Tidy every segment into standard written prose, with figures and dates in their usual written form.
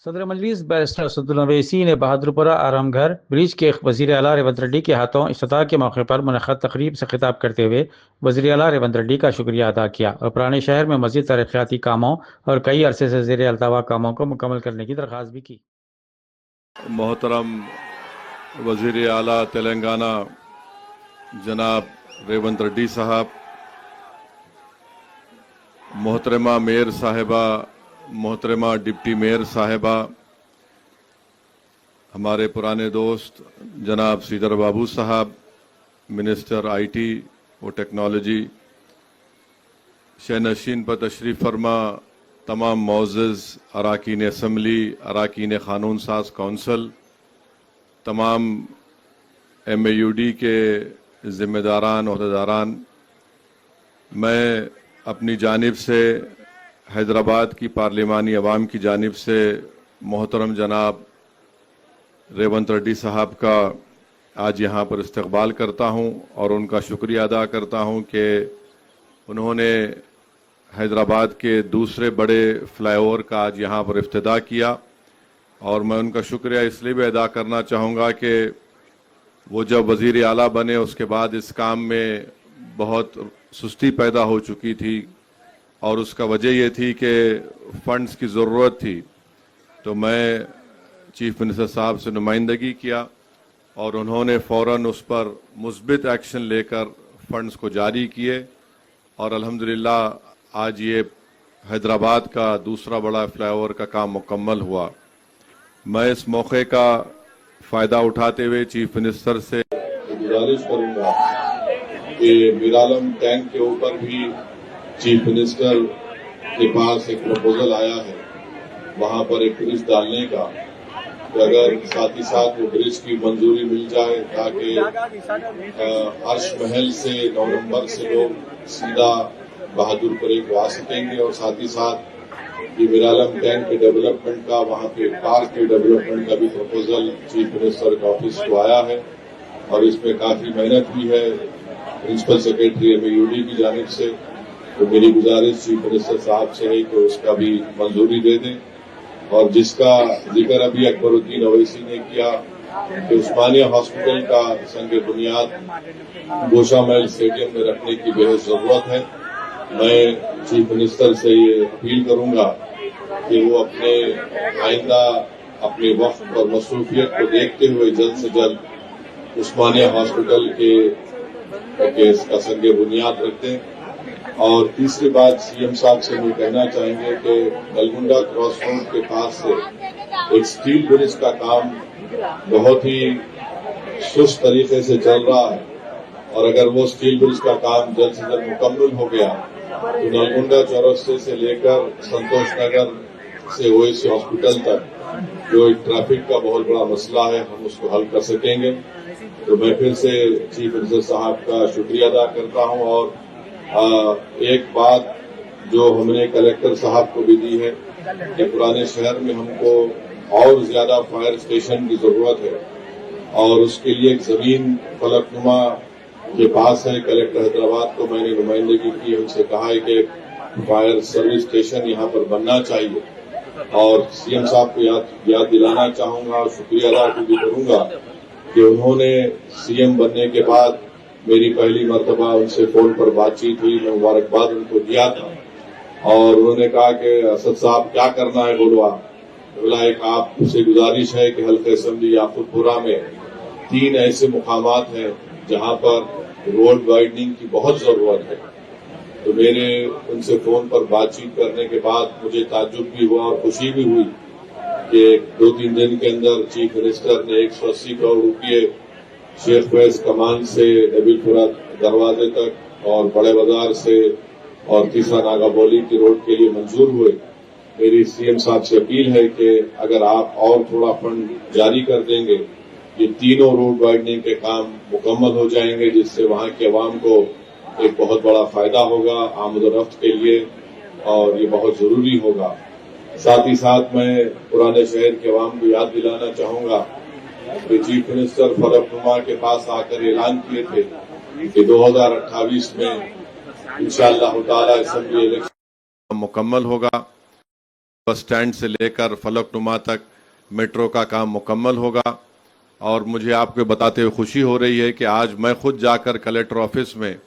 صدر مجلس بیرسٹر اسداللہ اویسی نے بہادرپورہ آرام گھر برج کے وزیر اعلیٰ ریونت ریڈی کے ہاتھوں افتتاح کے موقع پر منعقد تقریب سے خطاب کرتے ہوئے وزیر اعلیٰ ریونت ریڈی کا شکریہ ادا کیا اور پرانے شہر میں مزید ترقیاتی کاموں اور کئی عرصے سے زیر التوا کاموں کو مکمل کرنے کی درخواست بھی کی۔ محترم وزیر اعلیٰ تلنگانہ جناب ریونت ریڈی صاحب، محترمہ میئر صاحبہ، محترمہ ڈپٹی میئر صاحبہ، ہمارے پرانے دوست جناب سیدر بابو صاحب، منسٹر آئی ٹی و ٹیکنالوجی، شہنشین پر تشریف فرما تمام معزز اراکین اسمبلی، اراکین قانون ساز کونسل، تمام ایم اے یو ڈی کے ذمہ داران، عہدیداران، میں اپنی جانب سے حیدرآباد کی پارلیمانی عوام کی جانب سے محترم جناب ریونت ریڈی صاحب کا آج یہاں پر استقبال کرتا ہوں اور ان کا شکریہ ادا کرتا ہوں کہ انہوں نے حیدرآباد کے دوسرے بڑے فلائی اوور کا آج یہاں پر افتتاح کیا، اور میں ان کا شکریہ اس لیے بھی ادا کرنا چاہوں گا کہ وہ جب وزیر اعلیٰ بنے اس کے بعد اس کام میں بہت سستی پیدا ہو چکی تھی، اور اس کا وجہ یہ تھی کہ فنڈز کی ضرورت تھی، تو میں چیف منسٹر صاحب سے نمائندگی کیا اور انہوں نے فوراً اس پر مثبت ایکشن لے کر فنڈز کو جاری کیے، اور الحمدللہ آج یہ حیدرآباد کا دوسرا بڑا فلائی اوور کا کام مکمل ہوا۔ میں اس موقع کا فائدہ اٹھاتے ہوئے چیف منسٹر سے گزارش کروں گا کہ میرالم ٹینک کے اوپر بھی چیف منسٹر کے پاس ایک پروپوزل آیا ہے وہاں پر ایک برج ڈالنے کا، کہ اگر ساتھ ہی ساتھ وہ برج کی منظوری مل جائے تاکہ عرش محل سے 9 نمبر سے لوگ سیدھا بہادرپورے کو آ سکیں گے، اور ساتھ ہی ساتھ یہ میرالم ٹینک کے ڈیولپمنٹ کا، وہاں پہ پارک کے ڈیولپمنٹ کا بھی پروپوزل چیف منسٹر کے آفس کو آیا ہے، اور اس میں کافی محنت بھی ہے پرنسپل سیکرٹری ایم اے یو ڈی کی جانب سے۔ تو میری گزارش چیف منسٹر صاحب سے ہے کہ اس کا بھی منظوری دے دیں، اور جس کا ذکر ابھی اکبر الدین اویسی نے کیا کہ عثمانیہ ہاسپٹل کا سنگ بنیاد گوشہ محل اسٹیڈیم میں رکھنے کی بہت ضرورت ہے۔ میں چیف منسٹر سے یہ اپیل کروں گا کہ وہ اپنے آئندہ اپنے وقت اور مصروفیت کو دیکھتے ہوئے جلد سے جلد عثمانیہ ہاسپٹل کے اس کا سنگ بنیاد رکھ دیں۔ اور تیسری بات سی ایم صاحب سے بھی کہنا چاہیں گے کہ نلگنڈا کراس روڈ کے پاس سے ایک اسٹیل برج کا کام بہت ہی سست طریقے سے چل رہا ہے، اور اگر وہ اسٹیل برج کا کام جلد سے جلد مکمل ہو گیا تو نلگنڈا چورستے سے لے کر سنتوش نگر سے او ایس سی ہاسپٹل تک جو ایک ٹریفک کا بہت بڑا مسئلہ ہے ہم اس کو حل کر سکیں گے۔ تو میں پھر سے چیف منسٹر صاحب کا شکریہ ادا کرتا ہوں، اور ایک بات جو ہم نے کلیکٹر صاحب کو بھی دی ہے کہ پرانے شہر میں ہم کو اور زیادہ فائر اسٹیشن کی ضرورت ہے، اور اس کے لیے ایک زمین فلک نما کے پاس ہے۔ کلیکٹر حیدرآباد کو میں نے نمائندگی کی، ان سے کہا ہے کہ فائر سروس اسٹیشن یہاں پر بننا چاہیے، اور سی ایم صاحب کو یاد دلانا چاہوں گا اور شکریہ ادا بھی کروں گا کہ انہوں نے سی ایم بننے کے بعد میری پہلی مرتبہ ان سے فون پر بات چیت ہوئی، میں مبارکباد ان کو دیا تھا، اور انہوں نے کہا کہ اسد صاحب کیا کرنا ہے بولا ایک آپ سے گزارش ہے کہ حلقہ اسمبلی یاقوت پورہ میں 3 ایسے مقامات ہیں جہاں پر روڈ وائڈننگ کی بہت ضرورت ہے۔ تو میرے ان سے فون پر بات چیت کرنے کے بعد مجھے تعجب بھی ہوا اور خوشی بھی ہوئی کہ 2-3 دن کے اندر چیف منسٹر نے 180 کروڑ روپئے شیخ فیض کمان سے نبیل پورہ دروازے تک اور بڑے بازار سے اور تیسرا ناگا بولی کی روڈ کے لیے منظور ہوئے۔ میری سی ایم صاحب سے اپیل ہے کہ اگر آپ اور تھوڑا فنڈ جاری کر دیں گے یہ تینوں روڈ وائڈننگ کے کام مکمل ہو جائیں گے، جس سے وہاں کے عوام کو ایک بہت بڑا فائدہ ہوگا آمد و رفت کے لیے، اور یہ بہت ضروری ہوگا۔ ساتھ ہی ساتھ میں پرانے شہر کے عوام کو یاد دلانا چاہوں گا کہ چیف منسٹر فلک نما کے پاس آ کر اعلان کیے تھے کہ 2028 میں انشاءاللہ تعالی اسمبلی الیکشن مکمل ہوگا۔ बस स्टैंड से लेकर फलकनुमा तक मेट्रो का काम मुकम्मल होगा। और मुझे आपको बताते हुए खुशी हो रही है कि आज मैं खुद जाकर कलेक्टर ऑफिस में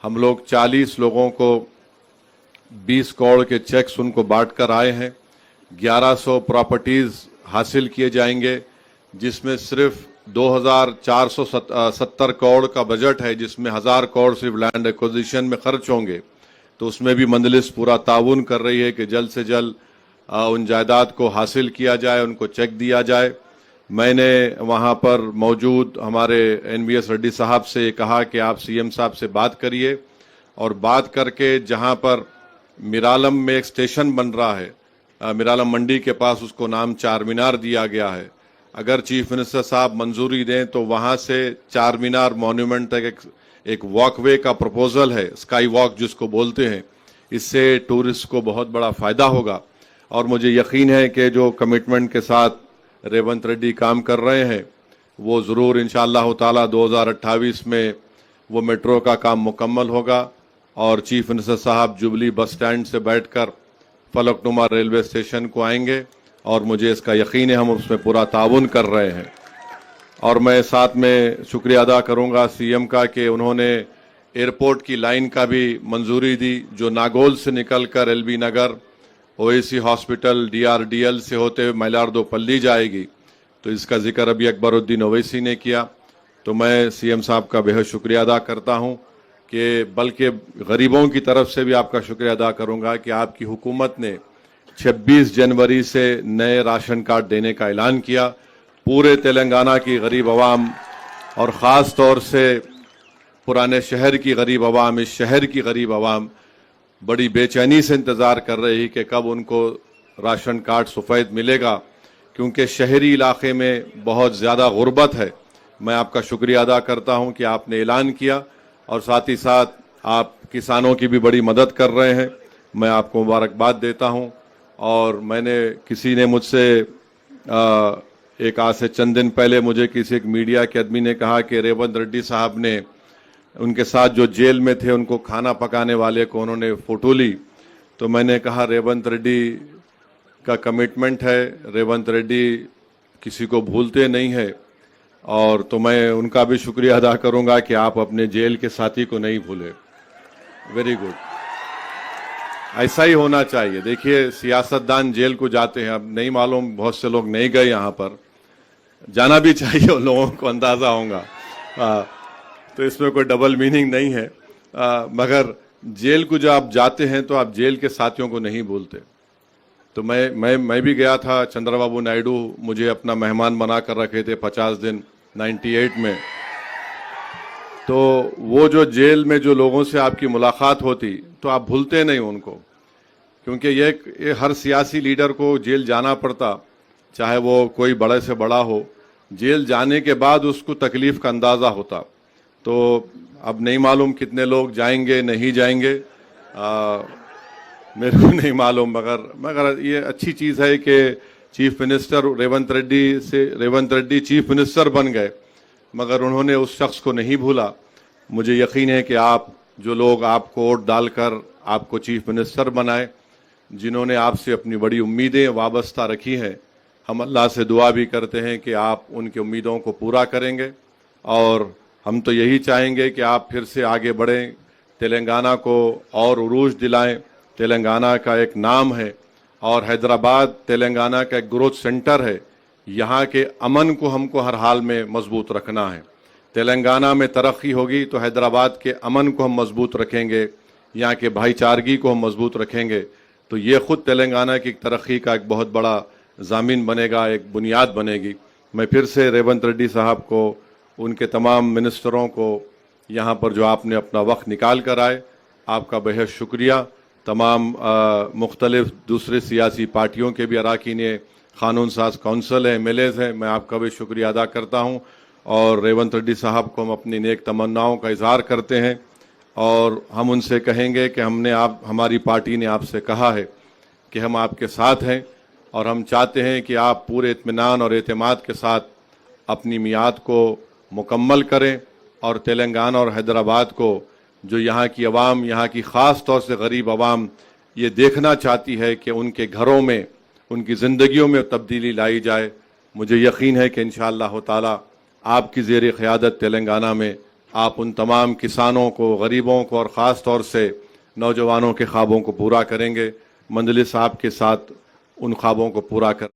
हम लोग 40 लोगों को 20 करोड़ के चेक्स उनको बांट कर आए हैं। 1100 प्रॉपर्टीज़ हासिल किए जाएंगे, जिसमें सिर्फ 2470 करोड़ का बजट है, जिसमें 1000 करोड़ सिर्फ लैंड एक्विजिशन में खर्च होंगे। तो उसमें भी मंजलिस पूरा ताउन कर रही है कि जल्द से जल्द उन जायदाद को हासिल किया जाए, उनको चेक दिया जाए। मैंने वहाँ पर मौजूद हमारे NBS रेड्डी साहब से कहा कि आप CM साहब से बात करिए, और बात करके जहाँ पर मिरालम में एक स्टेशन बन रहा है, मिरालम मंडी के पास, उसको नाम चार मीनार दिया गया है। अगर चीफ मिनिस्टर साहब मंजूरी दें तो वहाँ से चार मीनार मॉन्यूमेंट तक एक वॉकवे का प्रपोजल है, स्काई वॉक जिसको बोलते हैं। इससे टूरिस्ट को बहुत बड़ा फ़ायदा होगा, और मुझे यकीन है कि जो कमिटमेंट के साथ रेवंत रेड्डी काम कर रहे हैं वो ज़रूर इंशाअल्लाह ताला 2028 में वो मेट्रो का काम मुकम्मल होगा, और चीफ मिनिस्टर साहब जुबली बस स्टैंड से बैठकर फलकनुमा रेलवे स्टेशन को आएंगे, और मुझे इसका यकीन है हम उसमें पूरा ताउन कर रहे हैं। और मैं साथ में शुक्रिया अदा करूंगा CM का कि उन्होंने एयरपोर्ट की लाइन का भी मंजूरी दी, जो नागौल से निकलकर LB नगर, OAC हॉस्पिटल, DRDL से होते हुए मैलार्दोपल्ली जाएगी। तो इसका जिक्र अभी अकबरुद्दीन ओवैसी ने किया। तो मैं CM साहब का बेहद शुक्रिया अदा करता हूं, कि बल्कि गरीबों की तरफ से भी आपका शुक्रिया अदा करूंगा कि आपकी हुकूमत ने 26 जनवरी से नए राशन कार्ड देने का ऐलान किया। पूरे तेलंगाना की गरीब आवाम, और ख़ास तौर से पुराने शहर की गरीब आवाम, इस शहर की गरीब आवाम बड़ी बेचैनी से इंतज़ार कर रही कि कब उनको राशन कार्ड सफ़ेद मिलेगा, क्योंकि शहरी इलाके में बहुत ज़्यादा गुर्बत है। मैं आपका शुक्रिया अदा करता हूं कि आपने ऐलान किया, और साथ ही साथ आप किसानों की भी बड़ी मदद कर रहे हैं। मैं आपको मुबारकबाद देता हूं। और मैंने, किसी ने मुझसे एक आज से चंद दिन पहले मुझे किसी एक मीडिया के आदमी ने कहा कि रेवंत रेड्डी साहब ने उनके साथ जो जेल में थे उनको खाना पकाने वाले को उन्होंने फ़ोटो ली। तो मैंने कहा रेवंत रेड्डी का कमिटमेंट है, रेवंत रेड्डी किसी को भूलते नहीं है, और तो मैं उनका भी शुक्रिया अदा करूंगा कि आप अपने जेल के साथी को नहीं भूले। वेरी गुड, ऐसा ही होना चाहिए। देखिए, सियासतदान जेल को जाते हैं, अब नहीं मालूम, बहुत से लोग नहीं गए यहाँ पर, जाना भी चाहिए, उन लोगों को अंदाज़ा होगा। तो इसमें कोई डबल मीनिंग नहीं है, मगर जेल को जब आप जाते हैं तो आप जेल के साथियों को नहीं भूलते। तो मैं भी गया था, चंद्रबाबू नायडू मुझे अपना मेहमान बना कर रखे थे 50 दिन 98 में। तो वो जो जेल में जो लोगों से आपकी मुलाकात होती, तो आप भूलते नहीं उनको, क्योंकि ये हर सियासी लीडर को जेल जाना पड़ता, चाहे वो कोई बड़े से बड़ा हो। जेल जाने के बाद उसको तकलीफ़ का अंदाज़ा होता। तो अब नहीं मालूम कितने लोग जाएंगे नहीं जाएंगे, मेरे को नहीं मालूम, मगर ये अच्छी चीज़ है कि chief minister Revanth Reddy chief minister बन गए, मगर उन्होंने उस शख्स को नहीं भूला। मुझे यकीन है कि आप, जो लोग आपको वोट डालकर आपको चीफ मिनिस्टर बनाए, जिन्होंने आपसे अपनी बड़ी उम्मीदें वाबस्ता रखी हैं, हम अल्लाह से दुआ भी करते हैं कि आप उनकी उम्मीदों को पूरा करेंगे। और हम तो यही चाहेंगे कि आप फिर से आगे बढ़ें, तेलंगाना को और उरूज दिलाएं। तेलंगाना का एक नाम है, और हैदराबाद तेलंगाना का एक ग्रोथ सेंटर है। यहाँ के अमन को हमको हर हाल में मजबूत रखना है। तेलंगाना में तरक्की होगी तो हैदराबाद के अमन को हम मजबूत रखेंगे, यहाँ के भाईचारगी को हम मजबूत रखेंगे। तो ये ख़ुद तेलंगाना की तरक्की का एक बहुत बड़ा ज़ामिन बनेगा, एक बुनियाद बनेगी। मैं फिर से रेवंत रेड्डी साहब को, उनके तमाम मिनिस्टरों को, यहाँ पर जो आपने अपना वक्त निकाल कर आए, आपका बेहद शुक्रिया। तमाम मुख्तलिफ दूसरे सियासी पार्टियों के भी अरकान क़ानून साज कौंसिल है, MLAs हैं, मैं आपका भी शुक्रिया अदा करता हूँ। और रेवंत रेड्डी साहब को हम अपनी नेक तमन्नाओं का इजहार करते हैं, और हम उनसे कहेंगे कि हमारी पार्टी ने आपसे कहा है कि हम आपके साथ हैं, और हम चाहते हैं कि आप पूरे इत्मीनान और एतमाद के साथ अपनी मियाद को मुकम्मल करें, और तेलंगाना और हैदराबाद को, जो यहाँ की आवाम, यहाँ की ख़ास तौर से गरीब आवाम ये देखना चाहती है कि उनके घरों में ان کی زندگیوں میں تبدیلی لائی جائے. مجھے یقین ہے کہ انشاءاللہ تعالی آپ کی زیر قیادت تلنگانہ میں آپ ان تمام کسانوں کو، غریبوں کو اور خاص طور سے نوجوانوں کے خوابوں کو پورا کریں گے. مجلس آپ کے ساتھ ان خوابوں کو پورا کر